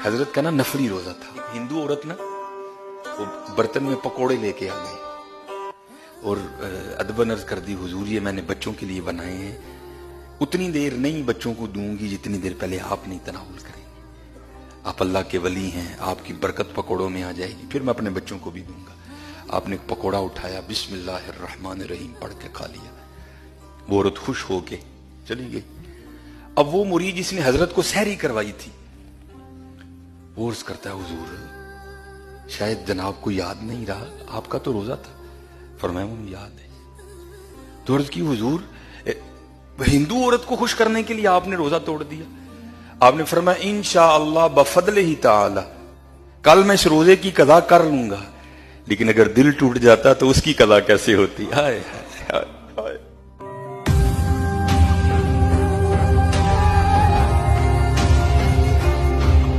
حضرت کا نا نفلی روزہ تھا. ہندو عورت نا وہ برتن میں پکوڑے لے کے آ گئی اور ادباً عرض کر دی حضور یہ میں نے بچوں کے لیے بنائے ہیں, اتنی دیر نہیں بچوں کو دوں گی جتنی دیر پہلے آپ نہیں تناول کریں گے. آپ اللہ کے ولی ہیں, آپ کی برکت پکوڑوں میں آ جائے گی, پھر میں اپنے بچوں کو بھی دوں گا. آپ نے ایک پکوڑا اٹھایا, بسم اللہ الرحمن الرحیم پڑھ کے کھا لیا. وہ عورت خوش ہو کے چلی گئی. اب وہ مرید جس نے حضرت کو سحری کروائی تھی وہ عرض کرتا ہے حضور شاید جناب کو یاد نہیں رہا, آپ کا تو روزہ تھا. فرمایا مجھے یاد ہے. تو عرض کی حضور ہندو عورت کو خوش کرنے کے لیے آپ نے روزہ توڑ دیا. آپ نے فرمایا انشاءاللہ بفضلہ تعالی کل میں اس روزے کی قضا کر لوں گا, لیکن اگر دل ٹوٹ جاتا تو اس کی قضا کیسے ہوتی. ہائے